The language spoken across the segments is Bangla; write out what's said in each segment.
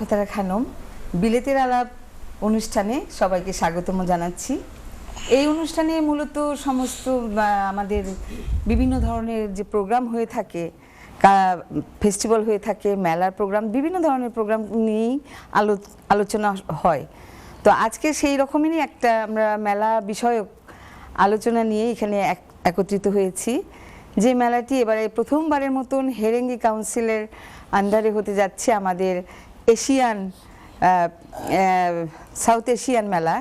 ফাতেহা খানম বিলেতের আলাপ অনুষ্ঠানে সবাইকে স্বাগতম জানাচ্ছি। এই অনুষ্ঠানে মূলত সমস্ত আমাদের বিভিন্ন ধরনের যে প্রোগ্রাম হয়ে থাকে, ফেস্টিভ্যাল হয়ে থাকে, মেলার প্রোগ্রাম, বিভিন্ন ধরনের প্রোগ্রাম নিয়েই আলোচনা হয়। তো আজকে সেই রকমেরই একটা আমরা মেলা বিষয়ক আলোচনা নিয়ে এখানে একত্রিত হয়েছি। যে মেলাটি এবারে প্রথমবারের মতন হেরেঙ্গি কাউন্সিলের আন্ডারে হতে যাচ্ছে, আমাদের এশিয়ান সাউথ এশিয়ান মেলা,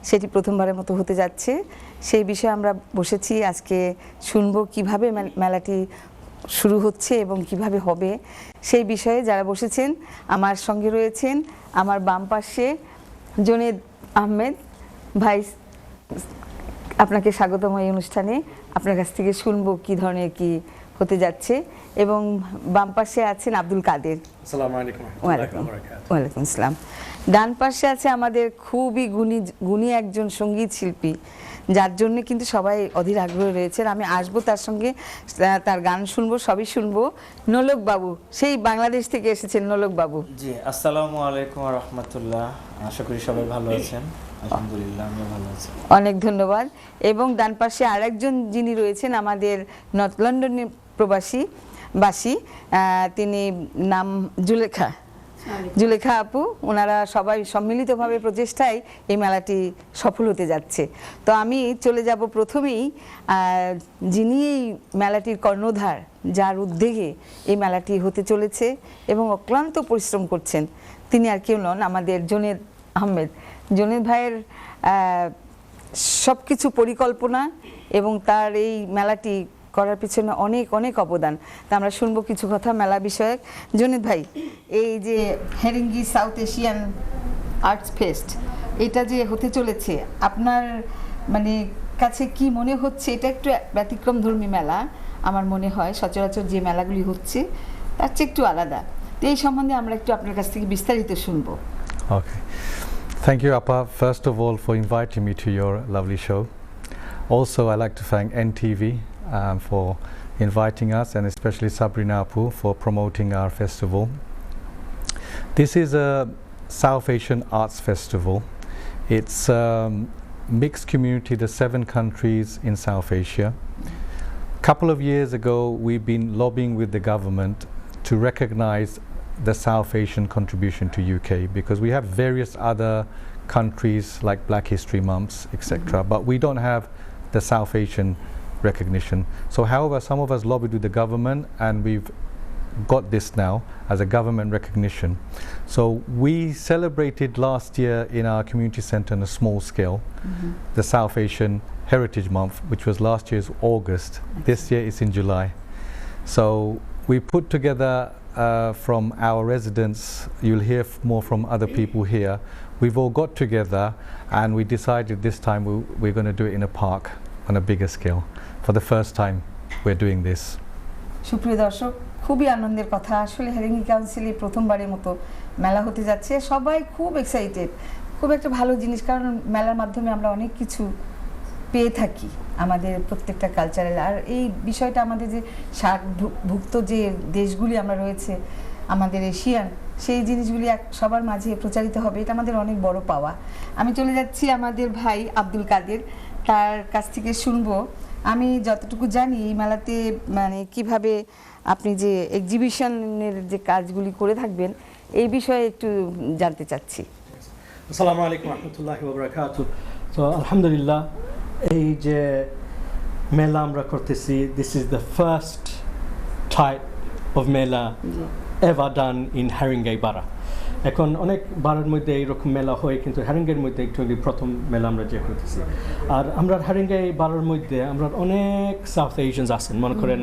সেটি প্রথমবারের মতো হতে যাচ্ছে। সেই বিষয়ে আমরা বসেছি, আজকে শুনবো কিভাবে মেলাটি শুরু হচ্ছে এবং কিভাবে হবে সেই বিষয়ে। যারা বসেছেন আমার সঙ্গে রয়েছেন, আমার বাম পাশে জুনেদ আহমেদ ভাই, আপনাকে স্বাগতম এই অনুষ্ঠানে। আপনার কাছ থেকে শুনবো কি ধরনের কি হতে যাচ্ছে। এবং বাম পাশে আছেন আব্দুল কাদের। আসসালামু আলাইকুম। ওয়ালাইকুম আসসালাম। ডান পাশে আছে আমাদের খুবই গুণী একজন সঙ্গীত শিল্পী, যার জন্য কিন্তু সবাই অধীর আগ্রহে রয়েছে। আমি আসবো তার সঙ্গে, তার গান শুনবো, সবই শুনবো। নোলক বাবু, সেই বাংলাদেশ থেকে এসেছেন নোলক বাবু। জি, আসসালামু আলাইকুম ওয়া রাহমাতুল্লাহ। আশা করি সবাই ভালো আছেন। আলহামদুলিল্লাহ, আমি ভালো আছি। অনেক ধন্যবাদ। এবং ডান পাশে আরেকজন যিনি রয়েছেন আমাদের নর্থ লন্ডনের প্রবাসী, তিনি নাম জুলেখা আপু। ওনারা সবাই সম্মিলিতভাবে প্রচেষ্টায় এই মেলাটি সফল হতে যাচ্ছে। তো আমি চলে যাব প্রথমেই যিনি এই মেলাটির কর্ণধার, যার উদ্যোগে এই মেলাটি হতে চলেছে এবং অক্লান্ত পরিশ্রম করছেন, তিনি আর কেউ নন, আমাদের জুনেদ আহমেদ। জুনেদ ভাইয়ের সব কিছু পরিকল্পনা এবং তার এই মেলাটি করার পিছনে অনেক অনেক অবদান। তা আমরা শুনবো কিছু কথা মেলা বিষয়ক। জুনেদ ভাই, এই যে হেরেঙ্গি সাউথ এশিয়ান আর্টস ফেস্ট, এটা যে হতে চলেছে, আপনার মানে কাছে কি মনে হচ্ছে? এটা একটু ব্যতিক্রমধর্মী মেলা আমার মনে হয়, সচরাচর যে মেলাগুলি হচ্ছে তার চেয়ে একটু আলাদা। তো এই সম্বন্ধে আমরা একটু আপনার কাছ থেকে বিস্তারিত শুনবো। Okay. Thank you, Appa, first of all, for inviting me to your lovely show. Also, I'd like to thank NTV for inviting us, and especially Sabrina Apu for promoting our festival. This is a South Asian Arts Festival. It's a mixed community, the 7 countries in South Asia. A couple of years ago, we've been lobbying with the government to recognize the South Asian contribution to UK, because we have various other countries like Black History Months, etc., but we don't have the South Asian recognition. So however, some of us lobbied with the government, and we've got this now as a government recognition. So we celebrated last year in our community centre on a small scale the South Asian Heritage Month, which was last year's August. This year it's in July. So we put together from our residents, you'll hear more from other people here, we've all got together and we decided this time we're going to do it in a park on a bigger scale. For the first time we're doing this. সুপ্রিয় দর্শক, খুবই আনন্দের কথা। আসলে হেরেঙ্গি কাউন্সিলে প্রথমবারের মতো মেলা হতে যাচ্ছে, সবাই খুব এক্সাইটেড। খুব একটা ভালো জিনিস, কারণ মেলার মাধ্যমে আমরা অনেক কিছু পেয়ে থাকি আমাদের প্রত্যেকটা কালচারাল। আর এই বিষয়টা আমাদের যে সার্কভুক্ত যে দেশগুলি আমরা রয়েছে, আমাদের এশিয়ান, সেই জিনিসগুলি সবার মাঝে প্রচারিত হবে, এটা আমাদের অনেক বড় পাওয়া। আমি চলে যাচ্ছি আমাদের ভাই আব্দুল কাদের, তার কাছ থেকে শুনবো। আমি যতটুকু জানি এই মেলাতে মানে কিভাবে আপনি যে এক্সিবিশনের যে কাজগুলি করে থাকবেন, এই বিষয়ে একটু জানতে চাচ্ছি। আসসালামু আলাইকুম রহমতুল্লাহি ওয়া বারাকাতুহু। তো আলহামদুলিল্লাহ, এই যে মেলা আমরা করতেছি, this is the first type of মেলা এভার ডান ইন হেরেঙ্গি বারা। এখন অনেক বারের মধ্যে এইরকম মেলা হয়, কিন্তু হেরেঙ্গির মধ্যে একটু প্রথম মেলা আমরা যে করতেছি। আর আমরা হেরেঙ্গি বারার মধ্যে আমরা অনেক সাউথ এশিয়ানস আছেন। মনে করেন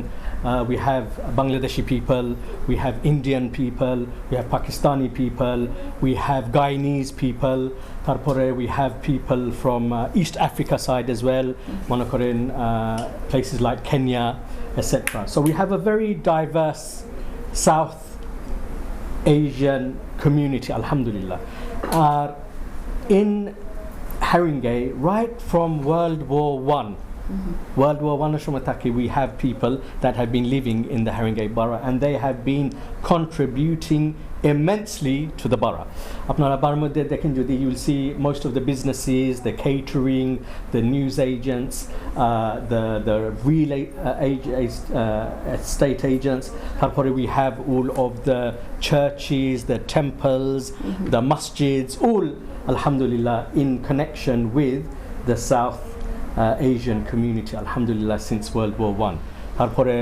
we have Bangladeshi people, we have Indian people, we have Pakistani people, we have Guyanese people, তারপরে we have people from East Africa side as well, মনে করেন places like Kenya, etc. So we have a very diverse South Asian community, alhamdulillah. In Haringey, right from World War I, World War I Shumataki, we have people that have been living in the Haringey borough, and they have been contributing immensely to the borough. আপনারা বারোর মধ্যে দেখেন যদি you will see most of the businesses, the catering, the news agents, the real estate agents. তারপরে we have all of the churches, the temples, the masjids, all alhamdulillah in connection with the South Asian community, alhamdulillah, since World War I. তারপরে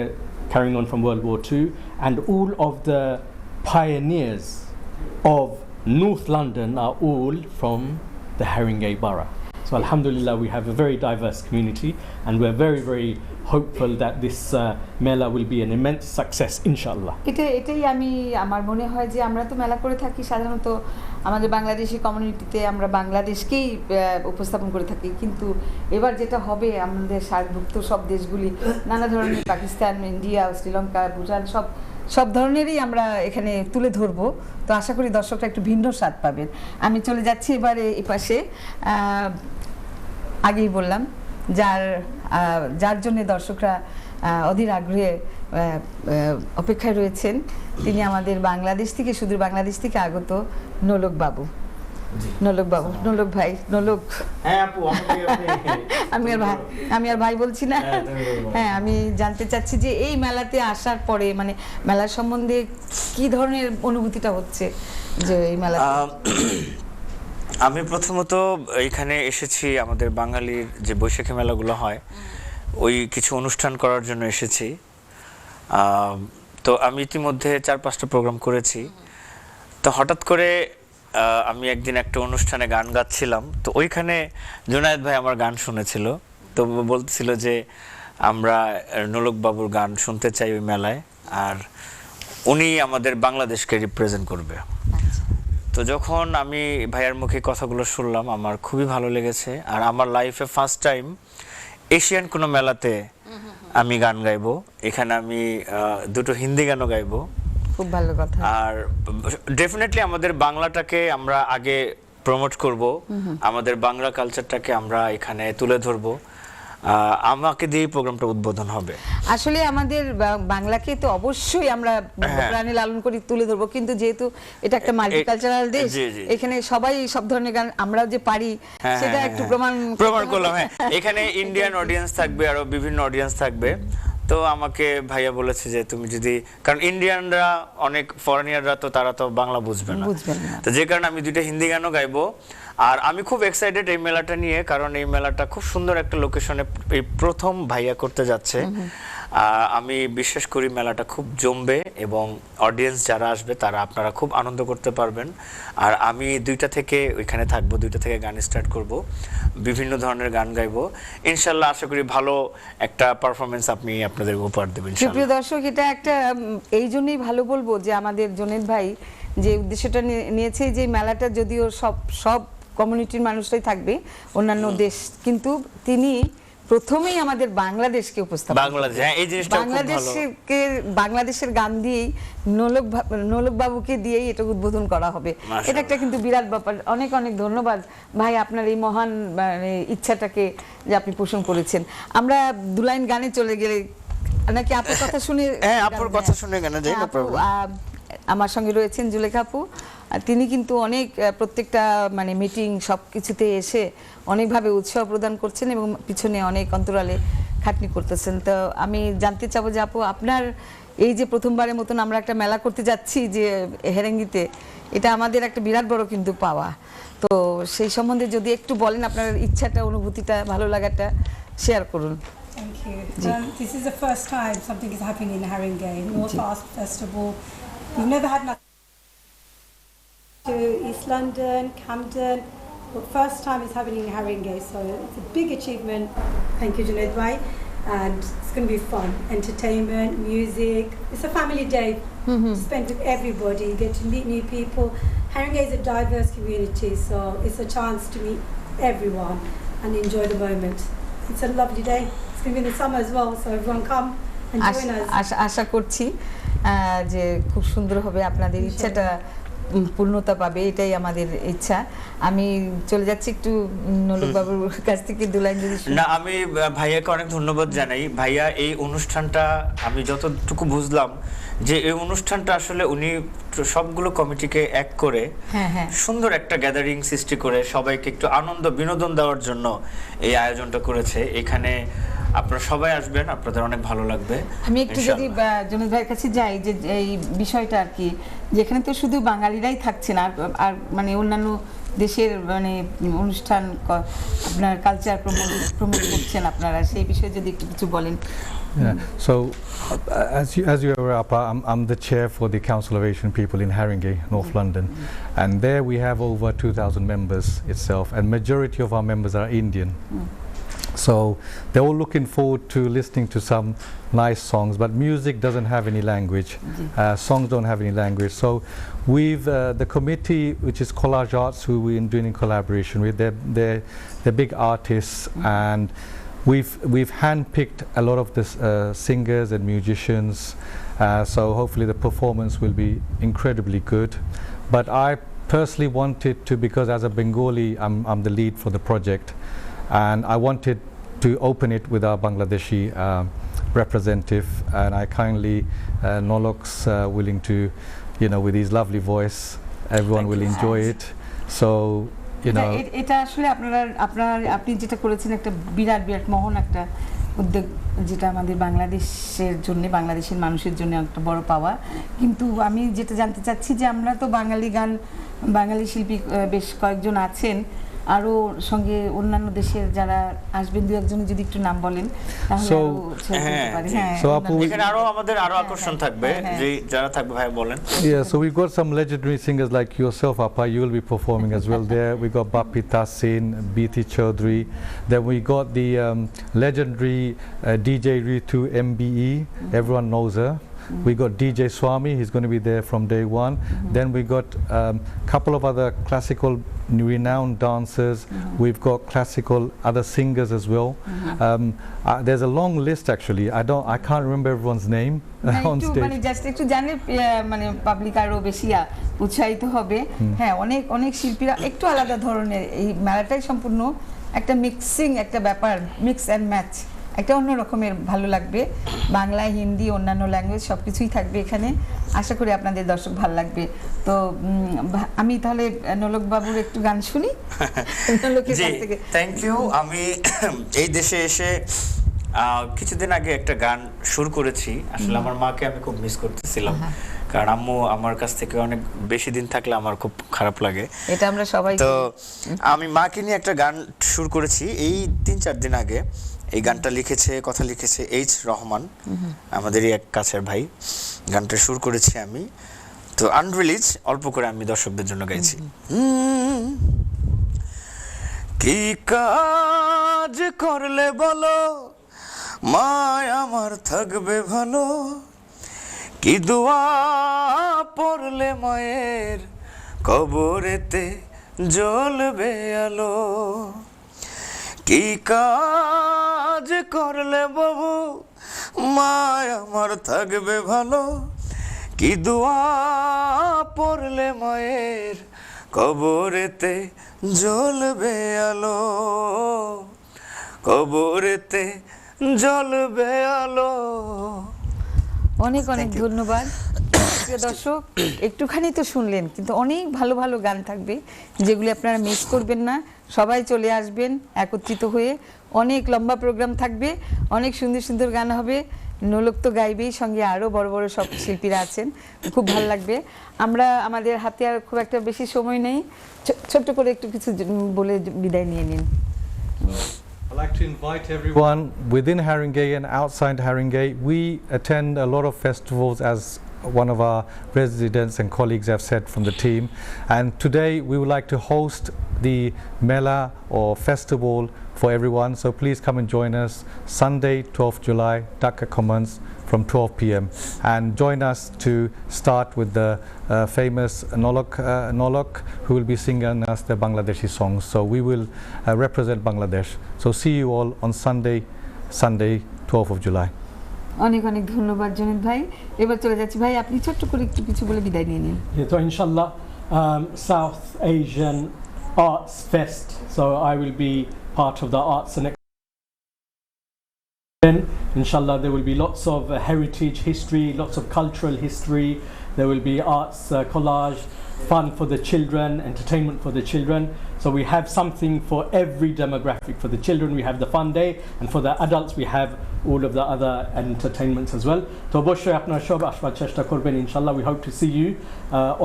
carrying on from World War II, and all of the pioneers of North London are all from the Haringey borough. So alhamdulillah, we have a very diverse community, and we're very, very hopeful that this Mela will be an immense success, inshallah. এটাই আমার মনে হয় যে আমরা তো মেলা করে থাকি সাধারণত আমাদের বাংলাদেশি কমিউনিটিতে, আমরা বাংলাদেশকেই উপস্থাপন করে থাকি, কিন্তু এবার যেটা হবে আমাদের সার্কভুক্ত সব দেশগুলি, নানা ধরনের পাকিস্তান, ইন্ডিয়া, শ্রীলঙ্কা, ভুটান, সব ধরনেরই আমরা এখানে তুলে ধরবো। তো আশা করি দর্শকরা একটু ভিন্ন স্বাদ পাবেন। আমি চলে যাচ্ছি এবারে এই পাশে, আগেই বললাম যার জন্য দর্শকরা অধীর আগ্রহে অপেক্ষায় রয়েছেন, তিনি আমাদের বাংলাদেশ থেকে, সুদূর বাংলাদেশ থেকে আগত নোলক বাবু। নোলক ভাই, নোলক, হ্যাঁ আপু, আমি আর ভাই বলছি না। হ্যাঁ, আমি জানতে চাচ্ছি যে এই মেলাতে আসার পরে মানে মেলার সম্বন্ধে কি ধরনের অনুভূতিটা হচ্ছে যে এই মেলা। আমি প্রথমত এখানে এসেছি আমাদের বাঙালির যে বৈশাখী মেলাগুলো হয় ওই কিছু অনুষ্ঠান করার জন্য এসেছি। তো আমি ইতিমধ্যে 4-5টা প্রোগ্রাম করেছি। তো হঠাৎ করে আমি একদিন একটা অনুষ্ঠানে গান গাচ্ছিলাম, তো ওইখানে জুনায়েদ ভাই আমার গান শুনেছিল, তো বলতেছিল যে আমরা নোলক বাবুর গান শুনতে চাই ওই মেলায়, আর উনি আমাদের বাংলাদেশকে রিপ্রেজেন্ট করবে। তো যখন আমি ভাইয়ার মুখে কথাগুলো শুনলাম আমার খুবই ভালো লেগেছে, আর আমার লাইফে ফার্স্ট টাইম এশিয়ান কোনো মেলাতে আমি গান গাইবো। এখানে আমি 2টো হিন্দি গানও গাইবো। খুব ভালো কথা। আর ডেফিনেটলি আমাদের বাংলাটাকে আমরা আগে প্রমোট করব, আমাদের বাংলা কালচারটাকে আমরা এখানে তুলে ধরবো। আমাকে দিয়ে প্রোগ্রামটা উদ্বোধন হবে। আসলে আমাদের বাংলাকে তো অবশ্যই আমরা প্রাণে লালন করি, তুলে ধরবো, কিন্তু যেহেতু এটা একটা মাল্টিকালচারাল দেশ, এখানে সবাই সব ধরনের গান আমরাও যে পারি সেটা একটু প্রমাণ করলাম। হ্যাঁ, এখানে ইন্ডিয়ান অডিয়েন্স থাকবে, আরো বিভিন্ন অডিয়েন্স থাকবে। তো আমাকে ভাইয়া বলেছে যে তুমি যদি, কারণ ইন্ডিয়ানরা অনেক ফরেনিয়াররা তো তারা তো বাংলা বুঝবে না, তো যে কারণে আমি 2টা হিন্দি গানও গাইবো। আর আমি খুব এক্সাইটেড এই মেলাটা নিয়ে, কারণ এই মেলাটা খুব সুন্দর একটা লোকেশনে এই প্রথম ভাইয়া করতে যাচ্ছে। আমি বিশ্বাস করি মেলাটা খুব জমবে এবং অডিয়েন্স যারা আসবে তারা আপনারা খুব আনন্দ করতে পারবেন। আর আমি 2টা থেকে ওইখানে থাকবো, 2টা থেকে গান স্টার্ট করব, বিভিন্ন ধরনের গান গাইবো ইনশাল্লাহ। আশা করি ভালো একটা পারফরমেন্স আপনি আপনাদের উপহার দেবেন। প্রিয় দর্শক, এটা একটা এই জন্যই ভালো বলবো যে আমাদের জুনেদ ভাই যে উদ্দেশ্যটা নিয়েছে, যে মেলাটা যদিও সব কমিউনিটির মানুষরাই থাকবে, অন্যান্য দেশ, কিন্তু তিনি প্রথমেই আমাদের বাংলাদেশকে উপস্থাপন, বাংলাদেশের গান দিয়েই নোলক বাবুকে দিয়েই এটা উদ্বোধন করা হবে। এটা একটা কিন্তু বিরাট ব্যাপার। অনেক অনেক ধন্যবাদ ভাই আপনার এই মহান ইচ্ছাটাকে যে আপনি পোষণ করেছেন। আমরা 2 লাইন গানে চলে গেলে নাকি আপুর কথা শুনে, আপুর কথা শুনে গানে যাই। আমার সঙ্গে রয়েছেন জুলেখা আপু, তিনি কিন্তু অনেক প্রত্যেকটা মানে মিটিং সব কিছুতে এসে অনেকভাবে উৎসাহ প্রদান করছেন এবং পিছনে অনেক অন্তরালে খাটনি করতেছেন। তো আমি জানতে চাবো যে আপু, আপনার এই যে প্রথমবারের মতন আমরা একটা মেলা করতে যাচ্ছি যে হেরেঙ্গিতে, এটা আমাদের একটা বিরাট বড় কিন্তু পাওয়া। তো সেই সম্বন্ধে যদি একটু বলেন, আপনার ইচ্ছাটা, অনুভূতিটা, ভালো লাগাটা শেয়ার করুন। Thank you. This is the first time something is happening in Haringey, North Art Festival. We've never had nothing to East London, Camden, but first time it's happening in Haringey, so it's a big achievement. Thank you, Junaid Bhai, and it's going to be fun, entertainment, music. It's a family day spent with everybody. You get to meet new people. Haringey is a diverse community, so it's a chance to meet everyone and enjoy the moment. It's a lovely day. It's going to be in the summer as well, so everyone come and join us. আশা করছি যে খুব সুন্দর হবে, আপনাদের ইচ্ছাটা পূর্ণতা পাবে, এটাই আমাদের ইচ্ছা। আমি চলে যাচ্ছি একটু নোলক বাবুর কাছ থেকে 2 লাইন যদি না। আমি ভাইয়াকে অনেক ধন্যবাদ জানাই। ভাইয়া এই অনুষ্ঠানটা আমি যতটুকু বুঝলাম যে এই অনুষ্ঠানটা আসলে উনি সবগুলো কমিটিকে এক করে হ্যাঁ হ্যাঁ সুন্দর একটা গ্যাদারিং সৃষ্টি করে সবাইকে একটু আনন্দ বিনোদন দেওয়ার জন্য এই আয়োজনটা করেছে। এখানে আপনারা সবাই আসবেন, আপনাদের অনেক ভালো লাগবে। আমি একটু যদি জুনেদ ভাইয়ের কাছে যাই, যে এই বিষয়টা আর কি, যেখানে তো শুধু বাঙালিরাই থাকছে না, আর মানে অন্যান্য দেশের মানে অনুষ্ঠান আপনার কালচার প্রমোট করছেন আপনারা, সেই বিষয়ে যদি একটু কিছু বলেন। Yeah. So, as you are aware, Appa, I'm the chair for the Council of Asian People in Haringey, North London, and there we have over 2,000 members itself, and majority of our members are Indian. So they're all looking forward to listening to some nice songs, but music doesn't have any language. Songs don't have any language. So we've the committee, which is Collage Arts, who we're doing in collaboration with, they're big artists, and we've handpicked a lot of the singers and musicians. So hopefully the performance will be incredibly good. But I personally wanted to, because as a Bengali, I'm the lead for the project, and I wanted to open it with our Bangladeshi representative, and I kindly Nolok's willing to, you know, with his lovely voice, everyone will enjoy it. So, you know, এটা আসলে আপনি যেটা করেছেন একটা বিরাট মহান একটা উদ্যোগ, যেটা আমাদের বাংলাদেশের জন্য, বাংলাদেশের মানুষের জন্য একটা বড় পাওয়া। কিন্তু আমি যেটা জানতে চাচ্ছি যে আমরা তো বাঙালি শিল্পী বেশ কয়েকজন আছেন, আরো সঙ্গে অন্যান্য দেশের যারা আসবেন, দু একজনের যদি একটু নাম বলেন তাহলে আরো উৎসাহ হতে পারে। হ্যাঁ, So আপু, এখানে আমাদের আকর্ষণ থাকবে, যে যারা থাকবে ভাই বলেন। yeah, so we've got some legendary singers like yourself, Appa. You will be performing as well there. We got Bapi Tassin, Biti Chaudhary. Then we got the legendary DJ Ritu MBE. Everyone knows her. We got DJ Swami, he's going to be there from day one. Then we got a couple of other classical renowned dancers. We've got classical other singers as well. There's a long list actually. I can't remember everyone's name on একটু stage. মানে জাস্ট একটু জানলে মানে পাবলিক আরো বেশি উৎসাহিত হবে। হ্যাঁ, অনেক শিল্পীরা একটু আলাদা ধরনের, এই মেলাটাই সম্পূর্ণ একটা মিক্সিং একটা ব্যাপার, মিক্স অ্যান্ড ম্যাচ, একটা অন্য রকমের ভালো লাগবে। বাংলা, হিন্দি, অন্যান্য ল্যাঙ্গুয়েজ সবকিছুই থাকবে এখানে। আশা করি আপনাদের দর্শক ভালো লাগবে। তো আমি তাহলে নোলক বাবুর একটু গান শুনি। নোলকের কাছ থেকে। Thank you. আমি এই দেশে এসে কিছুদিন আগে একটা গান শুরু করেছি। আসলে আমার মাকে আমি খুব মিস করতেছিলাম, কারণ আম্মু আমার কাছ থেকে অনেক বেশি দিন থাকলে আমার খুব খারাপ লাগে। এটা আমরা সবাই। তো আমি মাকে নিয়ে একটা গান শুরু করেছি এই 3-4 দিন আগে। এই গানটা কথা লিখেছে এইচ রহমান, আমাদেরই এক কাছের ভাই। গানটা শুরু করেছি আমি, তো আনরিলিজ অল্প করে আমি দর্শকদের জন্য গাইছি। কি কাজ করলে বলো মায় আমার থাকবে ভালো, কি দোয়া পড়লে মায়ের কবরেতে জ্বলবে আলো, কি কাজ করলে বাবু মায় আমার থাকবে ভালো, কি দোয়া পড়লে মায়ের কবরেতে জ্বলবে আলো, কবরেতে জ্বলবে আলো। অনেক ধন্যবাদ প্রিয় দর্শক। একটুখানি তো শুনলেন, কিন্তু অনেক ভালো গান থাকবে যেগুলি আপনারা মিস করবেন না। সবাই চলে আসবেন একত্রিত হয়ে, অনেক লম্বা প্রোগ্রাম থাকবে, অনেক সুন্দর গান হবে। নোলক তো গাইবেই, সঙ্গে আরও বড় সব শিল্পীরা আছেন, খুব ভালো লাগবে। আমরা আমাদের হাতে আর খুব একটা বেশি সময় নেই, ছোট্ট করে একটু কিছু বলে বিদায় নিয়ে নিন। I'd like to invite everyone within Haringey and outside Haringey. We attend a lot of festivals, as one of our residents and colleagues have said from the team, and today we would like to host the Mela or festival for everyone, so please come and join us Sunday 12th July, Dhaka Commons, from 12 p.m. and join us to start with the famous Nolok, who will be singing us the Bangladeshi songs. So we will represent Bangladesh. So see you all on Sunday 12th of July. অনেক ধন্যবাদ জনিত ভাই। এবার চলে যাচ্ছি ভাই, আপনি ছোট্ট করে একটু কিছু বলে বিদায় নিয়ে নিন। So inshallah, South Asian Arts Fest. So I will be part of the arts and Inshallah, there will be lots of heritage history, lots of cultural history. There will be arts, collage, fun for the children, entertainment for the children. So we have something for every demographic. For the children, we have the fun day, and for the adults, we have all of the other entertainments as well. So অবশ্যই আপনারা সব আসবার চেষ্টা করবেন ইনশাআল্লাহ. We hope to see you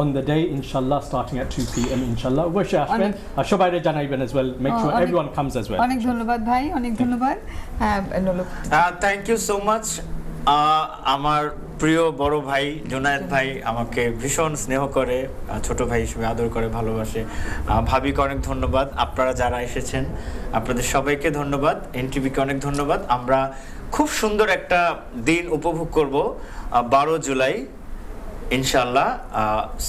on the day ইনশাআল্লাহ starting at 2 p.m. ইনশাআল্লাহ. অবশ্যই আসবেন আর সবাইরে জানাইবেন as well. Make sure everyone comes as well. অনেক ধন্যবাদ ভাই, অনেক ধন্যবাদ। নোলক, থ্যাংক ইউ সো মাচ। আমার প্রিয় বড় ভাই জুনায়েদ ভাই আমাকে ভীষণ স্নেহ করে, ছোট ভাই হিসেবে আদর করে, ভালোবাসে। ভাবিকে অনেক ধন্যবাদ। আপনারা যারা এসেছেন আপনাদের সবাইকে ধন্যবাদ। এনটিভিকে অনেক ধন্যবাদ। আমরা খুব সুন্দর একটা দিন উপভোগ করব 12 জুলাই ইনশাআল্লাহ,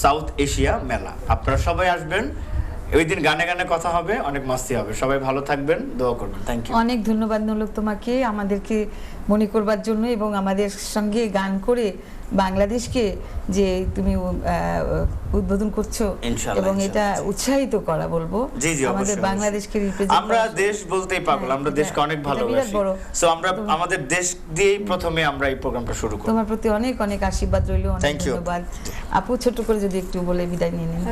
সাউথ এশিয়া মেলা। আপনারা সবাই আসবেন, ওই দিন গানে গানে কথা হবে, অনেক মাস্তি হবে। সবাই ভালো থাকবেন, দোয়া করবেন। Thank you. অনেক ধন্যবাদ নোলক তোমাকে আমাদেরকে মনে করবার জন্য এবং আমাদের সঙ্গে গান করে বাংলাদেশকে যে তুমি উদ্বোধন করছো এবং এটা উৎসাহিত করা বলবো আমাদের বাংলাদেশকে রিপ্রেজেন্ট। আমরা দেশ বলতেই পাগল, আমরা দেশকে অনেক ভালোবাসি। সো আমরা আমাদের দেশ দিয়েই প্রথমে আমরা এই প্রোগ্রামটা শুরু করব। তোমার প্রতি অনেক অনেক আশীর্বাদ রইল, অনেক ধন্যবাদ। আপু ছোট করে যদি একটু বলে বিদায় নিয়ে নিন।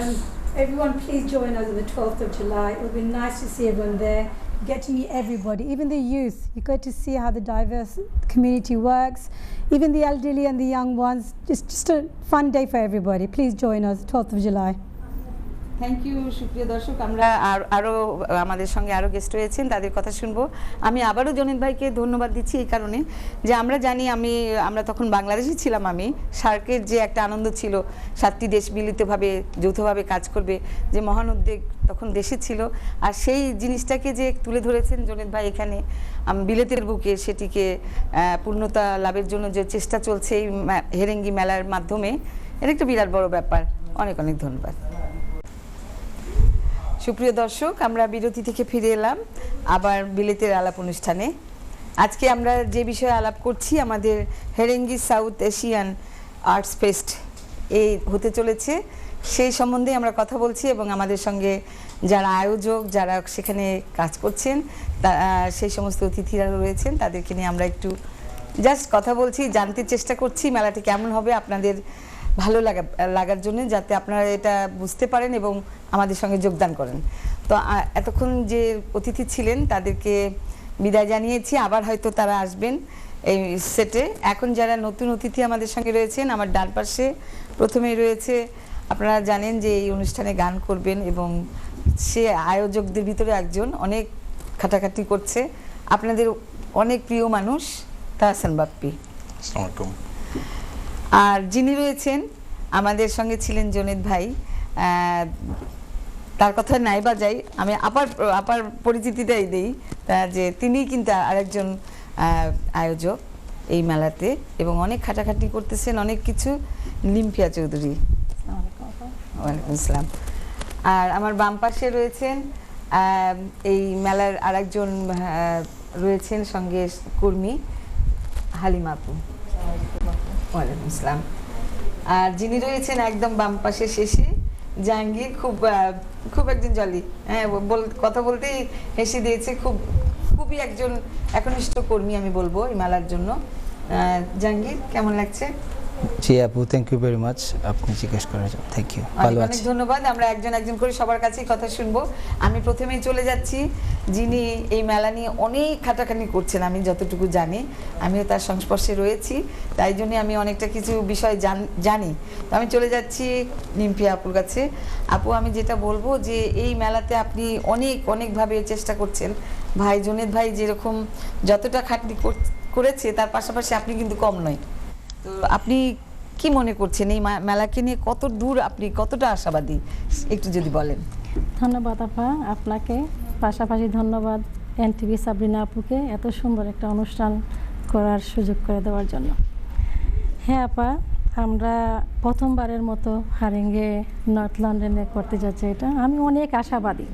Everyone, please join us on the 12th of July. It will be nice to see everyone there. You get to meet everybody, even the youth. You get to see how the diverse community works, even the elderly and the young ones. Just a fun day for everybody. Please join us 12th of July. Thank you. সুপ্রিয় দর্শক, আমরা আরও আমাদের সঙ্গে আরও গেস্ট রয়েছেন, তাদের কথা শুনবো। আমি আবারও জনিত ভাইকে ধন্যবাদ দিচ্ছি এই কারণে যে আমরা জানি আমরা তখন বাংলাদেশে ছিলাম। আমি সার্কের যে একটা আনন্দ ছিল, 7টি দেশ মিলিতভাবে যৌথভাবে কাজ করবে, যে মহান উদ্যোগ তখন দেশে ছিল, আর সেই জিনিসটাকে যে তুলে ধরেছেন জনিত ভাই এখানে বিলেতের বুকে, সেটিকে পূর্ণতা লাভের জন্য যে চেষ্টা চলছে এই হেরেঙ্গি মেলার মাধ্যমে, এটা একটা বিরাট বড় ব্যাপার। অনেক অনেক ধন্যবাদ। সুপ্রিয় দর্শক, আমরা বিরতি থেকে ফিরে এলাম আবার বিলেতের আলাপ অনুষ্ঠানে। আজকে আমরা যে বিষয়ে আলাপ করছি, আমাদের হেরেঙ্গি সাউথ এশিয়ান আর্টস ফেস্ট এই হতে চলেছে, সেই সম্বন্ধে আমরা কথা বলছি এবং আমাদের সঙ্গে যারা আয়োজক, যারা সেখানে কাজ করছেন, সেই সমস্ত অতিথিরা রয়েছেন, তাদেরকে নিয়ে আমরা একটু জাস্ট কথা বলছি, জানতে চেষ্টা করছি মেলাটি কেমন হবে আপনাদের ভালো লাগার জন্য, যাতে আপনারা এটা বুঝতে পারেন এবং আমাদের সঙ্গে যোগদান করেন। তো এতক্ষণ যে অতিথি ছিলেন তাদেরকে বিদায় জানিয়েছি, আবার হয়তো তারা আসবেন এই সেটে। এখন যারা নতুন অতিথি আমাদের সঙ্গে রয়েছেন, আমার ডান পাশে প্রথমেই রয়েছে, আপনারা জানেন যে এই অনুষ্ঠানে গান করবেন এবং সে আয়োজকদের ভিতরে একজন, অনেক খাটাখাটি করছে, আপনাদের অনেক প্রিয় মানুষ তাহসান বাপ্পি। আসসালামু আলাইকুম। আর যিনি রয়েছেন আমাদের সঙ্গে ছিলেন জনিত ভাই, তার কথা নাই বা যাই, আমি আপার পরিচিতিটাই দিই, যে তিনি কিন্তু আরেকজন আয়োজক এই মেলাতে এবং অনেক খাটাখাটি করতেছেন অনেক কিছু, লিম্পিয়া চৌধুরী। ওয়ালাইকুম আসসালাম। আর আমার বাম পাশে রয়েছেন এই মেলার আরেকজন রয়েছেন সঙ্গে কর্মী, হালিমা আপু। ওয়ালাইকুম আসসালাম। আর যিনি রয়েছেন একদম বাম পাশে শেষে, জাহাঙ্গীর, খুব একজন জলি, হ্যাঁ কথা বলতেই হেসে দিয়েছে, খুবই একজন একনিষ্ঠ কর্মী আমি বলবো এই মেলার জন্য। জাহাঙ্গীর, কেমন লাগছে? জি আপু, থ্যাংক ইউ ভেরি মাচ, আপনি জিজ্ঞেস করার জন্য থ্যাংক ইউ। ভালো আছি, অনেক ধন্যবাদ। আমরা একজন করে সবার কাছেই কথা শুনবো। আমি প্রথমেই চলে যাচ্ছি যিনি এই মেলা নিয়ে অনেক খাটাখানি করছেন, আমি যতটুকু জানি, আমিও তার সংস্পর্শে রয়েছি, তাই জন্য আমি অনেকটা কিছু বিষয় জানি। তো আমি চলে যাচ্ছি লিম্পিয়া আপুর কাছে। আপু, আমি যেটা বলবো যে এই মেলাতে আপনি অনেকভাবে চেষ্টা করছেন, ভাই জনিত ভাই যেরকম যতটা খাটনি করেছে তার পাশাপাশি আপনি কিন্তু কম নয়। তো আপনি কি মনে করছেন এই মেলাকে নিয়ে, কত দূর আপনি কতটা আশাবাদী, একটু যদি বলেন। ধন্যবাদ আপা আপনাকে, পাশাপাশি ধন্যবাদ এনটিভি সাবরিনা আপুকে এত সুন্দর একটা অনুষ্ঠান করার সুযোগ করে দেওয়ার জন্য। হ্যাঁ আপা, আমরা প্রথমবারের মতো হারেঙ্গে নর্থ লন্ডনে করতে যাচ্ছি এটা। আমি অনেক আশাবাদী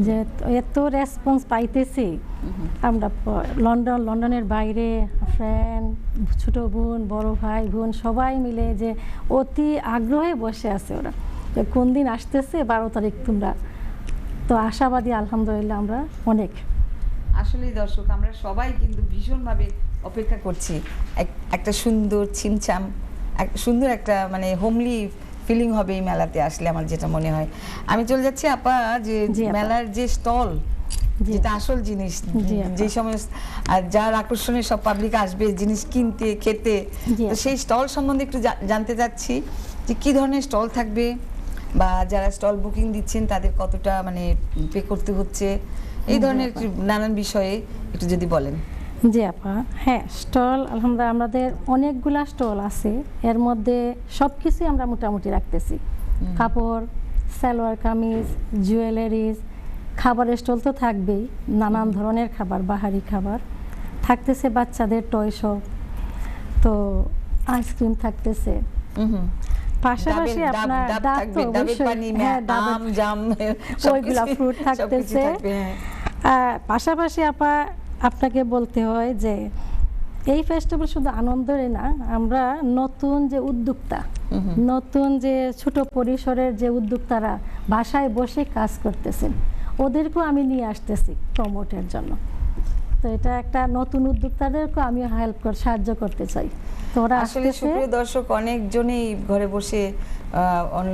যে এত রেসপন্স পাইতেছি। আমরা লন্ডনের বাইরে ফ্রেন্ড, ছোট বোন, বড় ভাই বোন সবাই মিলে যে অতি আগ্রহে বসে আছে ওরা, যে কোন দিন আসতেছে 12 তারিখ তোমরা। তো আশাবাদী আলহামদুলিল্লাহ আমরা অনেক। আসলে দর্শক, আমরা সবাই কিন্তু ভীষণভাবে অপেক্ষা করছি একটা সুন্দর ছিমছাম সুন্দর একটা মানে হোমলি ফিলিং হবে এই মেলাতে আসলে, আমার যেটা মনে হয়। আমি চলে যাচ্ছি আপা যে জি আপা। মেলার যে স্টল, জি যেটা আসল জিনিস, জি আপা। যে সমস্ত আর যার আকর্ষণে সব পাবলিক আসবে জিনিস কিনতে খেতে, জি তো আপা। সেই স্টল সম্বন্ধে একটু জানতে চাচ্ছি যে কি ধরনের স্টল থাকবে, বা যারা স্টল বুকিং দিচ্ছেন তাদের কতটা মানে পে করতে হচ্ছে, এই ধরনের একটু নানান বিষয়ে একটু যদি বলেন। জি আপা, হ্যাঁ স্টল আলহামদুলিল্লাহ আমাদের অনেকগুলা স্টল আছে, এর মধ্যে সব কিছুই আমরা মোটামুটি রাখতেছি। কাপড়, সালোয়ার কামিজ, জুয়েলারিজ, খাবারের স্টল তো থাকবেই, নানান ধরনের খাবার, বাহারি খাবার থাকতেছে, বাচ্চাদের টয় শপ, তো আইসক্রিম থাকতেছে। পাশাপাশি ডাবের আপনার ডাব ডাব থাকবে, তো ডাবের অবশ্যই, পানি, হ্যাঁ ডাবের আম, জাম, ওইগুলা ফ্রুট সবকিছু থাকতেছে। থাকবে, হ্যাঁ। পাশাপাশি আপা আপনাকে বলতে হয় যে এই ফেস্টিভ্যাল শুধু আনন্দেরই না, আমরা নতুন যে উদ্যোক্তা, নতুন যে ছোট পরিসরের যে উদ্যোক্তারা বাসায় বসে কাজ করতেছেন, ওদেরকেও আমি নিয়ে আসতেছি প্রমোটের জন্য। তো এটা একটা নতুন উদ্যোক্তাদেরকেও আমি সাহায্য করতে চাই। তো ওরা আসলে আসতেছে। সুপ্রিয় দর্শক, অনেকজনই ঘরে বসে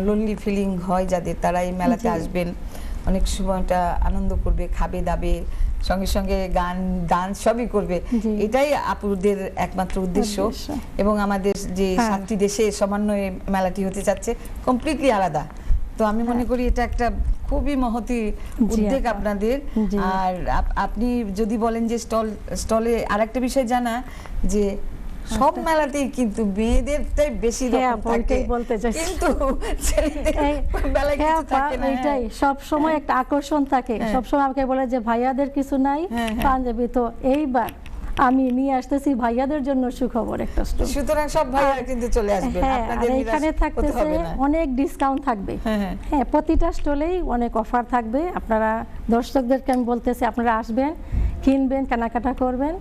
লোনলি ফিলিং হয় যাদের, তারা এই মেলাতে জি। আসবেন, অনেক সময়টা আনন্দ করবে, খাবে দাবে, সঙ্গে সঙ্গে গান ডান্স সবই করবে। জি। এটাই আপুদের একমাত্র উদ্দেশ্য। উদ্দেশ্য। এবং আমাদের যে হ্যাঁ। 7টি দেশে সমন্বয়ে মেলাটি হতে যাচ্ছে, কমপ্লিটলি আলাদা। তো আমি মনে করি এটা একটা খুবই মহতি উদ্যোগ আপা। আপনাদের। জি। আর আপনি যদি বলেন যে স্টলে আরেকটা বিষয় জানা যে সব মেলাতেই কিন্তু মেয়েদেরটাই বেশি হ্যাঁ, রকম আপা, থাকে, ওইটাই বলতে চাইছি। কিন্তু ছেলেদের মেলায় হ্যাঁ কিছু আপা, থাকে না। এইটাই সব সময় একটা আকর্ষণ থাকে। সব সময় আমাকে বলে যে ভাইয়াদের কিছু নাই হ্যাঁ, হ্যাঁ। পাঞ্জাবি, তো এইবার আমি নিয়ে আসতেছি ভাইয়াদের জন্য সুখবর একটা স্টল। সুতরাং সব ভাইয়ারা কিন্তু চলে আসবেন, হ্যাঁ, আর আপনাদের নিরাশ এখানে হতে থাকতেছে হবে না। অনেক ডিসকাউন্ট থাকবে। হ্যাঁ, হ্যাঁ। হ্যাঁ, প্রতিটা স্টলেই অনেক অফার থাকবে। আপনারা দর্শকদেরকে আমি বলতেছি, আপনারা আসবেন, কিনবেন, কেনাকাটা করবেন।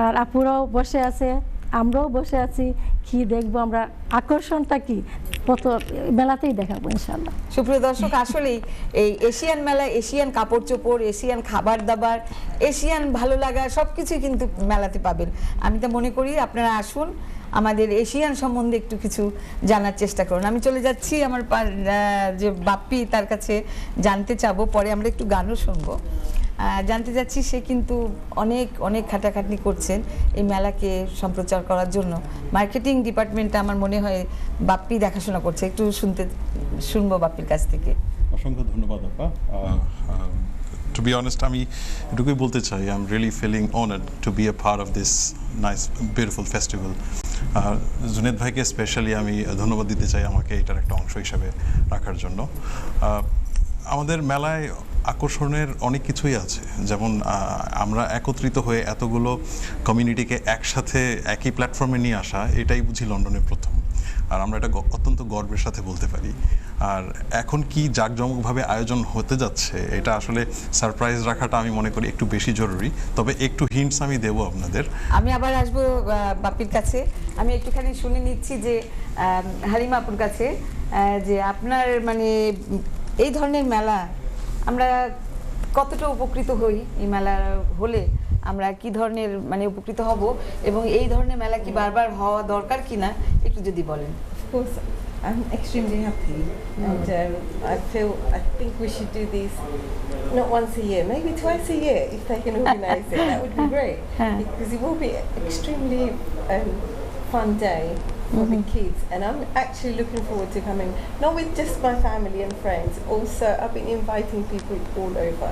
আর আপুরাও বসে আছে, আমরাও বসে আছি, কি দেখবো আমরা, আকর্ষণটা কি কত মেলাতেই দেখাবো ইনশাআল্লাহ। সুপ্রিয় দর্শক, আসলেই এই এশিয়ান মেলা, এশিয়ান কাপড় চোপড়, এশিয়ান খাবার দাবার, এশিয়ান ভালো লাগা সবকিছুই কিন্তু মেলাতে পাবেন। আমি তো মনে করি আপনারা আসুন, আমাদের এশিয়ান সম্বন্ধে একটু কিছু জানার চেষ্টা করুন। আমি চলে যাচ্ছি আমার যে বাপ্পি, তার কাছে জানতে চাবো, পরে আমরা একটু গানও শুনবো। জানতে যাচ্ছি সে কিন্তু অনেক অনেক খাটাখাটনি করছেন এই মেলাকে সম্প্রচার করার জন্য। মার্কেটিং ডিপার্টমেন্টটা আমার মনে হয় বাপ্পি দেখাশোনা করছে, একটু শুনবো বাপ্পির কাছ থেকে। অসংখ্য ধন্যবাদ আপা। টু বি অনেস্ট, আমি এটুকুই বলতে চাই, I am really feeling honoured to be a part of this nice beautiful festival. Junaid ভাইকে স্পেশালি আমি ধন্যবাদ দিতে চাই আমাকে এটার একটা অংশ হিসাবে রাখার জন্য। আমাদের মেলায় আকর্ষণের অনেক কিছুই আছে, যেমন আমরা একত্রিত হয়ে এতগুলো কমিউনিটিকে একসাথে একই প্ল্যাটফর্মে নিয়ে আসা, এটাই বুঝি লন্ডনের প্রথম। আর আমরা এটা অত্যন্ত গর্বের সাথে বলতে পারি। আর এখন কি জাঁকজমকভাবে আয়োজন হতে যাচ্ছে, এটা আসলে সারপ্রাইজ রাখাটা আমি মনে করি একটু বেশি জরুরি। তবে একটু হিন্টস আমি দেবো আপনাদের। আমি আবার আসবো বাপ্পির কাছে। আমি একটুখানি শুনে নিচ্ছি যে হালিমা আপুর কাছে, যে আপনার মানে এই ধরনের মেলা আমরা কতটা উপকৃত হই, এই মেলা হলে আমরা কি ধরনের মানে উপকৃত হব, এবং এই ধরনের মেলা কি বারবার হওয়া দরকার কিনা একটু যদি বলেন। Of course, I'm extremely happy, and I think we should do these not once a year, maybe twice a year if they can organise it. That would be great, because it will be extremely fun day for the kids, and I'm actually looking forward to coming, not with just my family and friends. Also, I've been inviting people all over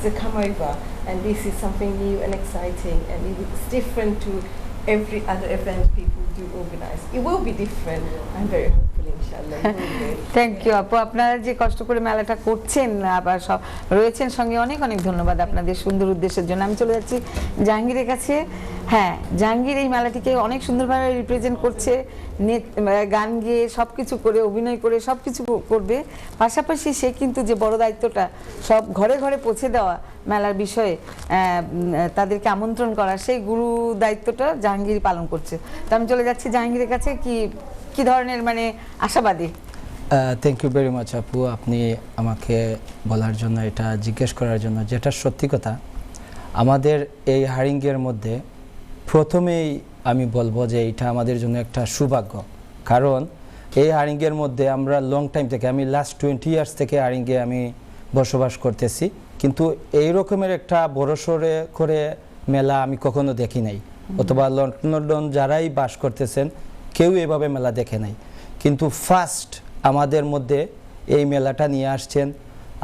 to come over, and this is something new and exciting, and it's different to every other event people do organize. It will be different. I'm very hopeful, inshallah. It will be. Thank you আপু, আপনারা যে কষ্ট করে মেলাটা করছেন, আবার সব রয়েছেন সঙ্গে, অনেক অনেক ধন্যবাদ আপনাদের সুন্দর উদ্দেশ্যের জন্য। আমি চলে যাচ্ছি জাহাঙ্গীরের কাছে। হ্যাঁ, জাহাঙ্গীর এই মেলাটিকে অনেক সুন্দরভাবে রিপ্রেজেন্ট করছে, গান গেয়ে সব কিছু করে, অভিনয় করে সব কিছু করবে। পাশাপাশি সে কিন্তু যে বড় দায়িত্বটা সব ঘরে ঘরে পৌঁছে দেওয়া মেলার বিষয়ে, তাদেরকে আমন্ত্রণ করা, সেই গুরু দায়িত্বটা জাহাঙ্গীর পালন করছে। তো আমি চলে যাচ্ছি জাহাঙ্গীরের কাছে, কি ধরনের মানে আশাবাদী। থ্যাংক ইউ ভেরি মাচ আপু, আপনি আমাকে বলার জন্য, এটা জিজ্ঞেস করার জন্য, যেটা সত্যি কথা। আমাদের এই হারিঙ্গের মধ্যে প্রথমেই আমি বলবো যে এটা আমাদের জন্য একটা সৌভাগ্য, কারণ এই হারিঙ্গের মধ্যে আমরা লং টাইম থেকে, আমি লাস্ট 20 ইয়ার্স থেকে হারিঙ্গে আমি বসবাস করতেছি, কিন্তু এই রকমের একটা বড়সড় করে মেলা আমি কখনো দেখি নাই, অথবা লন্ডন যারাই বাস করতেছেন কেউ এভাবে মেলা দেখে নাই। কিন্তু ফার্স্ট আমাদের মধ্যে এই মেলাটা নিয়ে আসছেন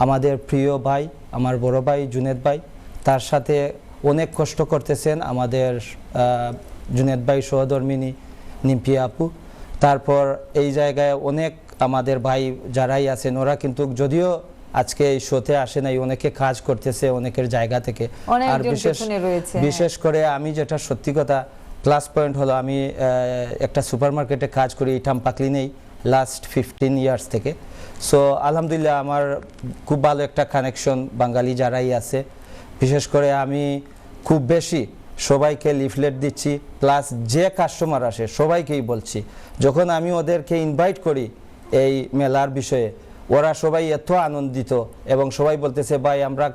আমাদের প্রিয় ভাই, আমার বড় ভাই জুনেদ ভাই, তার সাথে অনেক কষ্ট করতেছেন আমাদের জুনেদ ভাই সহধর্মিনী নিম্পি আপু। তারপর এই জায়গায় অনেক আমাদের ভাই যারাই আছেন, ওরা কিন্তু যদিও আজকে এই শোতে আসে নাই, অনেকে কাজ করতেছে অনেকের জায়গা থেকে। আর বিশেষ করে আমি যেটা সত্যি কথা প্লাস পয়েন্ট হলো, আমি একটা সুপারমার্কেটে কাজ করি ইটামপাকলি নেই লাস্ট 15 ইয়ার্স থেকে। সো আলহামদুলিল্লাহ আমার খুব ভালো একটা কানেকশন বাঙালি যারাই আছে। বিশেষ করে আমি খুব বেশি সবাইকে লিফলেট দিচ্ছি, প্লাস যে কাস্টমার আসে সবাইকেই বলছি, যখন আমি ওদেরকে ইনভাইট করি এই মেলার বিষয়ে, ওরা সবাই এত আনন্দিত এবং সবাই বলতেছে ভাই আমরা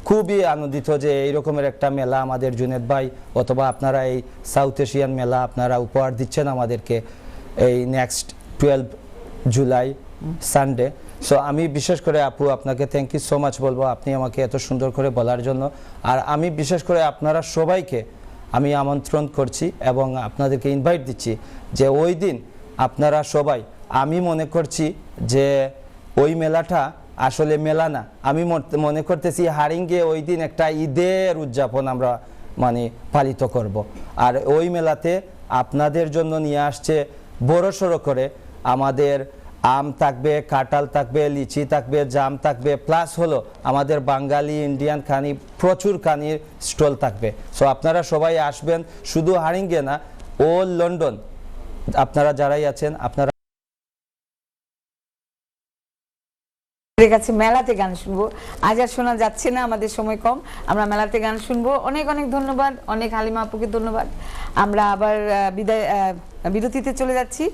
খুবই আনন্দিত যে এই রকমের একটা মেলা আমাদের জুনেদ ভাই অথবা আপনারা এই সাউথ এশিয়ান মেলা আপনারা উপহার দিচ্ছেন আমাদেরকে এই নেক্সট 12 জুলাই সানডে। সো আমি বিশেষ করে আপু আপনাকে থ্যাংক ইউ সো মাচ বলবো, আপনি আমাকে এত সুন্দর করে বলার জন্য। আর আমি বিশেষ করে আপনারা সবাইকে আমি আমন্ত্রণ করছি এবং আপনাদেরকে ইনভাইট দিচ্ছি যে ওই দিন আপনারা সবাই, আমি মনে করছি যে ওই মেলাটা আসলে মেলা না, আমি মনে করতেছি হারিঙ্গে ওই দিন একটা ঈদের উদযাপন আমরা মানে পালিত করব। আর ওই মেলাতে আপনাদের জন্য নিয়ে আসছে বড়সড় করে আমাদের আম থাকবে, কাঁঠাল থাকবে, লিচি থাকবে, জাম থাকবে, প্লাস হলো আমাদের বাঙালি ইন্ডিয়ান কানি, প্রচুর কানির স্টল থাকবে। সো আপনারা সবাই আসবেন, শুধু হারিঙ্গে না, ওল লন্ডন আপনারা যারাই আছেন আপনারা কাছে মেলাতে গান শুনবো। আজ আর শোনা যাচ্ছে না, আমাদের সময় কম, আমরা মেলাতে গান শুনবো। অনেক অনেক ধন্যবাদ, অনেক হালিমা আপুকে ধন্যবাদ। আমরা আবার বিরতিতে চলে যাচ্ছি।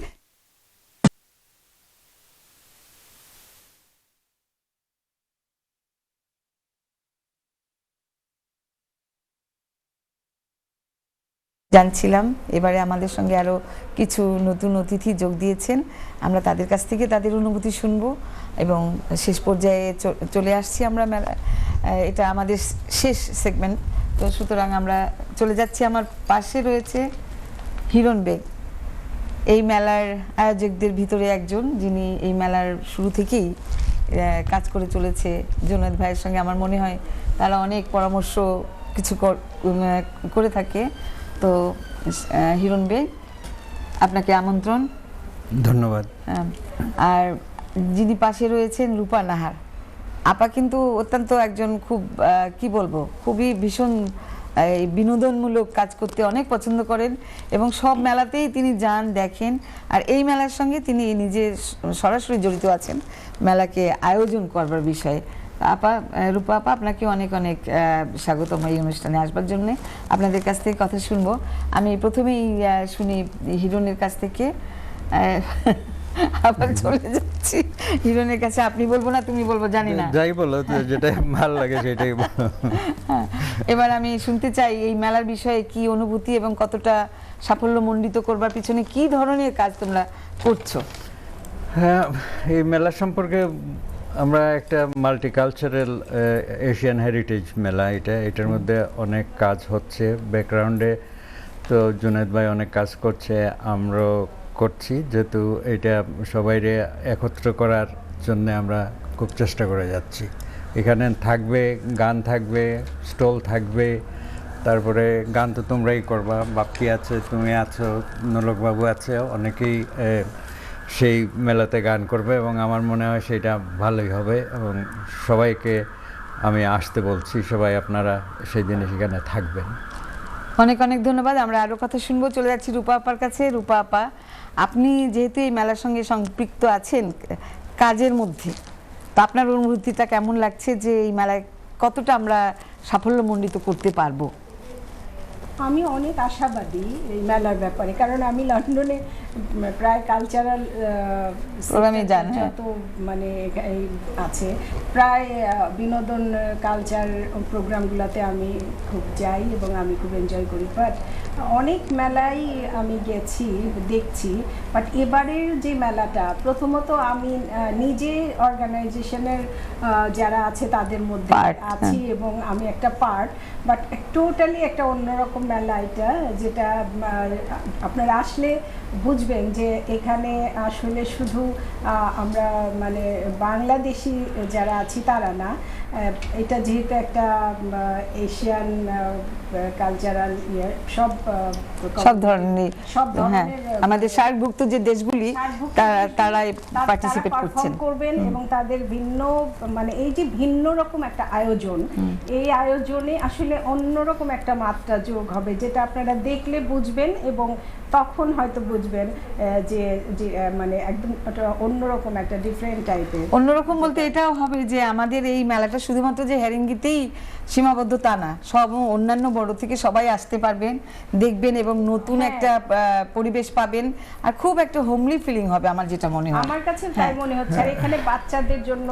জানছিলাম এবারে আমাদের সঙ্গে আরো কিছু নতুন অতিথি যোগ দিয়েছেন, আমরা তাদের কাছ থেকে তাদের অনুভূতি শুনবো এবং শেষ পর্যায়ে চলে আসছি আমরা মেলা, এটা আমাদের শেষ সেগমেন্ট। তো সুতরাং আমরা চলে যাচ্ছি, আমার পাশে রয়েছে হিরণ বেগ, এই মেলার আয়োজকদের ভিতরে একজন, যিনি এই মেলার শুরু থেকেই কাজ করে চলেছে জুনেদ ভাইয়ের সঙ্গে। আমার মনে হয় তারা অনেক পরামর্শ কিছু করে থাকে। তো হিরণ বেগ, আপনাকে আমন্ত্রণ। ধন্যবাদ। আর যিনি পাশে রয়েছেন রূপা নাহার আপা, কিন্তু অত্যন্ত একজন খুব কি বলবো, খুবই ভীষণ বিনোদনমূলক কাজ করতে অনেক পছন্দ করেন এবং সব মেলাতেই তিনি যান, দেখেন। আর এই মেলার সঙ্গে তিনি নিজে সরাসরি জড়িত আছেন মেলাকে আয়োজন করবার বিষয়ে। আপা, রূপা আপা, আপনাকে অনেক অনেক স্বাগতম এই অনুষ্ঠানে আসবার জন্য। আপনাদের কাছ থেকে কথা শুনবো। আমি প্রথমেই শুনি হিরণের কাছ থেকে, আবার চলে যাচ্ছি হিরণের কাছে। আপনি বলবো না তুমি বলবো জানি না, যাই বলো, যেটা ভালো লাগে সেটাই বলো। এবার আমি শুনতে চাই এই মেলার বিষয়ে কি অনুভূতি এবং কতটা সাফল্যমণ্ডিত করবার পিছনে কি ধরনের কাজ তোমরা করছো। হ্যাঁ, এই মেলা সম্পর্কে আমরা একটা মাল্টিকালচারাল এশিয়ান হেরিটেজ মেলা, এটার মধ্যে অনেক কাজ হচ্ছে ব্যাকগ্রাউন্ডে। তো জুনেদ ভাই অনেক কাজ করছে, আমরাও করছি, যেহেতু এটা সবাইরে একত্র করার জন্য আমরা খুব চেষ্টা করে যাচ্ছি। এখানে থাকবে গান, থাকবে স্টল থাকবে, তারপরে গান তো তোমরাই করবা, বাপ্পি আছে, তুমি আছো, নোলকবাবু আছে, অনেকেই সেই মেলাতে গান করবে এবং আমার মনে হয় সেটা ভালোই হবে এবং সবাইকে আমি আসতে বলছি, সবাই আপনারা সেই দিনে সেখানে থাকবেন। অনেক অনেক ধন্যবাদ। আমরা আরো কথা শুনবো, চলে যাচ্ছি রূপা আপার কাছে। রূপা আপা, আপনি যেহেতু এই মেলার সঙ্গে সম্পৃক্ত আছেন কাজের মধ্যে, তো আপনার অনুভূতিটা কেমন লাগছে যে এই মেলায় কতটা আমরা সাফল্যমণ্ডিত করতে পারবো? আমি অনেক আশাবাদী এই মেলার ব্যাপারে, কারণ আমি লন্ডনে প্রায় কালচারাল প্রোগ্রামে যান, যত মানে আছে প্রায় বিনোদন কালচার প্রোগ্রামগুলোতে আমি খুব যাই এবং আমি খুব এনজয় করি। বাট অনেক মেলাই আমি গেছি দেখছি, বাট এবারের যে মেলাটা প্রথমত আমি নিজে অর্গানাইজেশনের যারা আছে তাদের মধ্যে Part, আছি এবং আমি একটা পার্ট, বাট টোটালি একটা অন্যরকম মেলা এটা, যেটা আপনারা আসলে বুঝবেন যে এখানে আসলে শুধু আমরা মানে বাংলাদেশি যারা আছি তারা না, এটা যেহেতু একটা এশিয়ান কালচারাল সব ধরনের সব হ্যাঁ ধরনের আমাদের সার্কভুক্ত যে দেশগুলি তারাই পার্টিসিপেট করছেন করবেন এবং তাদের ভিন্ন মানে এই যে ভিন্ন রকম একটা আয়োজন, এই আয়োজনে আসলে অন্যরকম একটা মাত্রা যোগ হবে, যেটা আপনারা দেখলে বুঝবেন এবং তখন হয়তো বুঝবেন যে মানে একদম অন্যরকম একটা ডিফারেন্ট টাইপের। অন্যরকম বলতে এটাও হবে যে আমাদের এই মেলাটা শুধুমাত্র যে হেরেঙ্গিতেই সীমাবদ্ধ তা না, সব অন্যান্য বড় থেকে সবাই আসতে পারবেন, দেখবেন এবং নতুন একটা পরিবেশ পাবেন, আর খুব একটা হোমলি ফিলিং হবে আমার যেটা মনে হয়। আমার কাছে তাই মনে হচ্ছে। আর এখানে বাচ্চাদের জন্য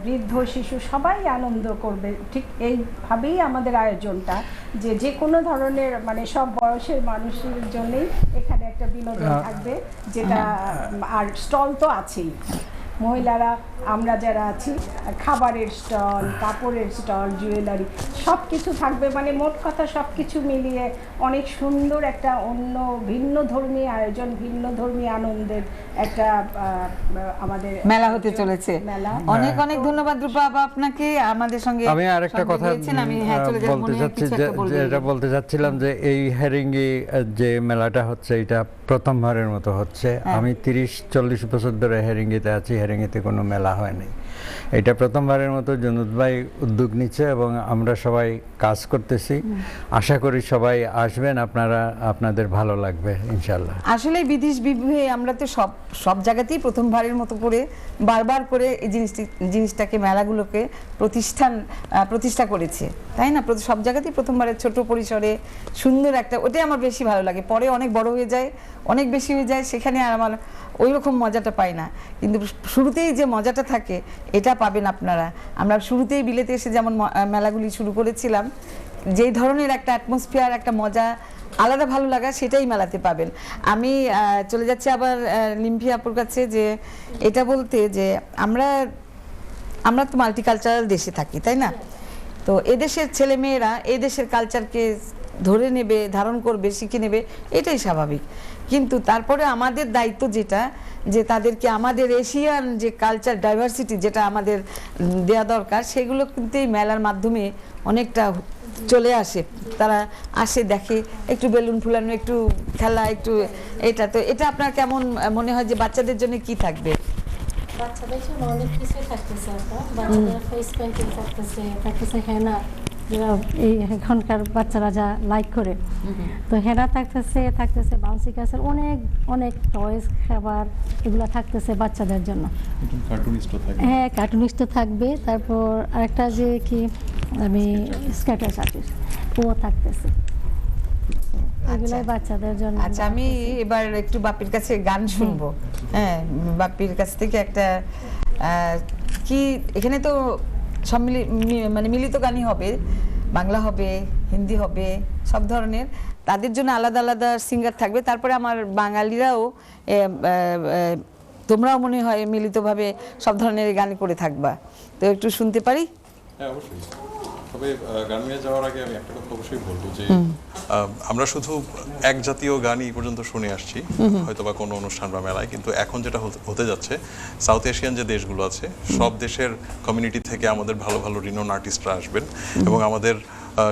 বৃদ্ধ শিশু সবাই আনন্দ করবে, ঠিক এইভাবেই আমাদের আয়োজনটা, যে কোনো ধরনের মানে সব বয়সের মানুষের জন্যই এখানে একটা বিনোদন থাকবে, যেটা আর স্টল তো আছেই, মহিলারা আমরা যারা আছি খাবারের স্টল, কাপড়ের স্টল, জুয়েলারি সব কিছু থাকবে, মানে মোট কথা সব কিছু মিলিয়ে অনেক সুন্দর একটা অন্য ভিন্ন ধর্মী আয়োজন, ভিন্ন ধর্মী আনন্দের একটা আমাদের মেলা হতে চলেছে। মেলা অনেক অনেক ধন্যবাদ রূপা আপা আপনাকে আমাদের সঙ্গে। আমি আরেকটা কথা বলতে চাচ্ছি, যেটা বলতে চাচ্ছিলাম যে এই হেরেঙ্গি যে মেলাটা হচ্ছে এটা প্রথমবারের মতো হচ্ছে। আমি 30-40 বছর ধরে হেরেঙ্গিতে আছি, হেরেঙ্গিতে কোনো মেলা হয়নি, এটা প্রথমবারের মতো জুনুদ ভাই উদ্যোগ নিচ্ছে এবং আমরা সবাই কাজ করতেছি। আশা করি সবাই আসবেন, আপনাদের ভালো লাগবে ইনশাল্লাহ। আসলে বিদেশ বিভুয়ে আমরা তো সব জায়গাতেই প্রথমবারের মতো করে বারবার করে এই জিনিসটাকে মেলাগুলোকে প্রতিষ্ঠা করেছে, তাই না? সব জায়গাতেই প্রথমবারের ছোট পরিসরে সুন্দর একটা, ওটাই আমার বেশি ভালো লাগে। পরে অনেক বড় হয়ে যায়, অনেক বেশি হয়ে যায়, সেখানে আর আমার ওই রকম মজাটা পাই না, কিন্তু শুরুতেই যে মজাটা থাকে এটা পাবেন আপনারা। আমরা শুরুতেই বিলেতে এসে যেমন মেলাগুলি শুরু করেছিলাম, যেই ধরনের একটা অ্যাটমসফিয়ার, একটা মজা, আলাদা ভালো লাগা, সেটাই মেলাতে পাবেন। আমি চলে যাচ্ছি আবার লিম্পি আপুর কাছে, যে এটা বলতে যে আমরা তো মাল্টিকালচারাল দেশে থাকি, তাই না? তো এদেশের ছেলেমেয়েরা এই দেশের কালচারকে ধরে নেবে, ধারণ করবে, শিখে নেবে, এটাই স্বাভাবিক। কিন্তু তারপরে আমাদের দায়িত্ব যেটা, যে তাদেরকে আমাদের এশিয়ান যে কালচার ডাইভার্সিটি যেটা আমাদের দেয়া দরকার, সেগুলো কিন্তু এই মেলার মাধ্যমে অনেকটা চলে আসে। তারা আসে, দেখে, একটু বেলুন ফুলানো, একটু খেলা, একটু এটা। তো এটা আপনার কেমন মনে হয় যে বাচ্চাদের জন্য কি থাকবে? বাচ্চাদের জন্য অনেক কিছুই থাকতেছে, বাচ্চাদের ফেস পেইন্টিং থাকতেছে হেনা, এই এখনকার বাচ্চারা যা লাইক করে, তো হেনা থাকতেছে বাউন্সি ক্যাসেল, অনেক টয়েস, খাবার, এগুলো থাকতেছে বাচ্চাদের জন্য। হ্যাঁ, কার্টুনিস্ট থাকবে। তারপর আরেকটা যে কি আমি স্কেটার আর্টিস্ট, ও থাকতেছে, এগুলাই বাচ্চাদের জন্য। আচ্ছা, আমি এবার একটু বাপির কাছে গান শুনবো। হ্যাঁ, বাপির কাছ থেকে একটা কি, এখানে তো সব মানে মিলিত গানই হবে, বাংলা হবে, হিন্দি হবে, সব ধরনের, তাদের জন্য আলাদা আলাদা সিঙ্গার থাকবে। তারপরে আমার বাঙালিরাও, তোমরাও মনে হয় মিলিতভাবে সব ধরনের গান করে থাকবা, তো একটু শুনতে পারি? হ্যাঁ, অবশ্যই। তবে গান নিয়ে যাওয়ার আগে আমি একটা কথা অবশ্যই বলবো যে আমরা শুধু এক জাতীয় গানই পর্যন্ত শুনে আসছি হয়তো বা কোনো অনুষ্ঠান বা মেলায়, কিন্তু এখন যেটা হতে যাচ্ছে, সাউথ এশিয়ান যে দেশগুলো আছে সব দেশের কমিউনিটি থেকে আমাদের ভালো ভালো রিনোন আর্টিস্টরা আসবেন এবং আমাদের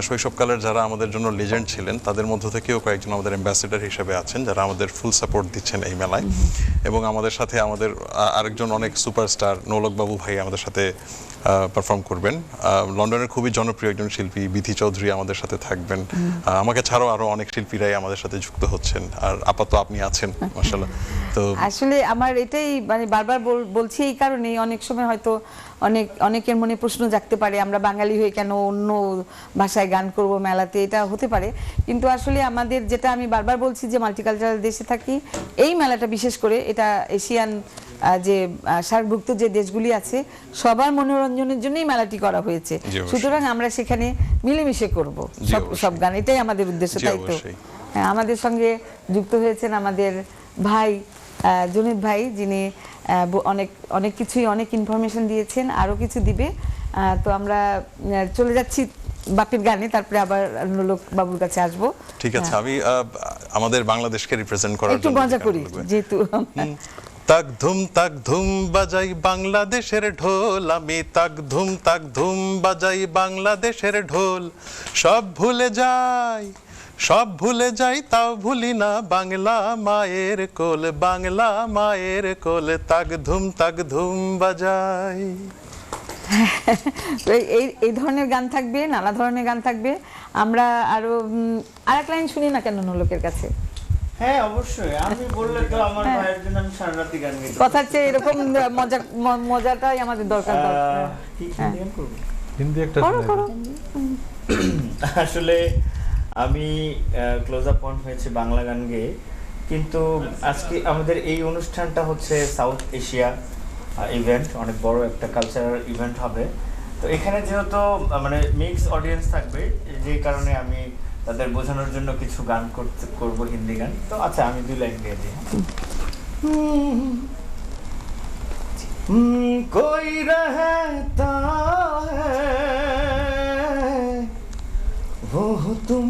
শৈশবকালের যারা আমাদের জন্য লেজেন্ড ছিলেন তাদের মধ্য থেকেও কয়েকজন আমাদের অ্যাম্বাসেডর হিসেবে আছেন, যারা আমাদের ফুল সাপোর্ট দিচ্ছেন এই মেলায়। এবং আমাদের সাথে আমাদের আরেকজন অনেক সুপারস্টার নোলক বাবু ভাই আমাদের সাথে পারফর্ম করবেন। লন্ডনের খুবই জনপ্রিয় একজন শিল্পী বিথি চৌধুরী আমাদের সাথে থাকবেন। আমাকে ছাড়াও আরো অনেক শিল্পীরাই আমাদের সাথে যুক্ত হচ্ছেন, আর আপাতত আপনি আছেন মাশাআল্লাহ। তো আসলে আমার এটাই মানে বারবার বলছি এই কারণেই, অনেক সময় হয়তো অনেকের মনে প্রশ্ন জাগতে পারে, আমরা বাঙালি হয়ে কেন অন্য ভাষায় গান করব মেলাতে, এটা হতে পারে। কিন্তু আসলে আমাদের যেটা আমি বারবার বলছি যে মাল্টিকালচারাল দেশে থাকি, এই মেলাটা বিশেষ করে এটা এশিয়ান যে সার্কভুক্ত যে দেশগুলি আছে সবার মনোরঞ্জনের জন্যই মেলাটি করা হয়েছে। জি, অবশ্যই। সুতরাং আমরা সেখানে মিলেমিশে করব জি, সব অবশ্যই। সব গান, এটাই আমাদের উদ্দেশ্য, জি, তাই তো? অবশ্যই। হ্যাঁ, আমাদের সঙ্গে যুক্ত হয়েছেন আমাদের ভাই জুনেদ ভাই, যিনি অনেক অনেক কিছুই অনেক ইনফরমেশন দিয়েছেন, আরও কিছু দিবে। তো আমরা চলে যাচ্ছি বাপির গানে, তারপরে আবার লোক বাবুর কাছে আসবো। ঠিক আছে, আমি আমাদের বাংলাদেশকে রিপ্রেজেন্ট করার একটু জন্য মজা যে করি গানগুলো গাই। যেহেতু তাক ধুম বাজাই বাংলাদেশের ঢোল, আমি তাক ধুম বাজাই বাংলাদেশের ঢোল। সব ভুলে যাই তাও ভুলি না বাংলা মায়ের কোল, বাংলা মায়ের কোল। তাক ধুম বাজাই। তো এই ধরনের গান থাকবে, নানা ধরনের গান থাকবে। আমরা আরো আরেক লাইন শুনি না কেন লোকের কাছে? হ্যাঁ অবশ্যই, আমি বললে তো আমার ভাইয়ের জন্য আমি সারা রাতি গান গাইতে কথা হচ্ছে এরকম মজাটাই আমাদের দরকার। কি গান করব? হিন্দি একটা করো শুনে করো। আসলে আমি ক্লোজ আপ পয়েন্ট হয়েছে বাংলা গান গেয়ে, কিন্তু আজকে আমাদের এই অনুষ্ঠানটা হচ্ছে সাউথ এশিয়া ইভেন্ট, অনেক বড় একটা কালচারাল ইভেন্ট হবে। তো এখানে যেহেতু মানে মিক্স অডিয়েন্স থাকবে, যে কারণে আমি তাদের বোঝানোর জন্য কিছু গান করব হিন্দি গান। তো আচ্ছা, আমি 2 লাইন গেয়ে দিই। कोई रहता है वो तुम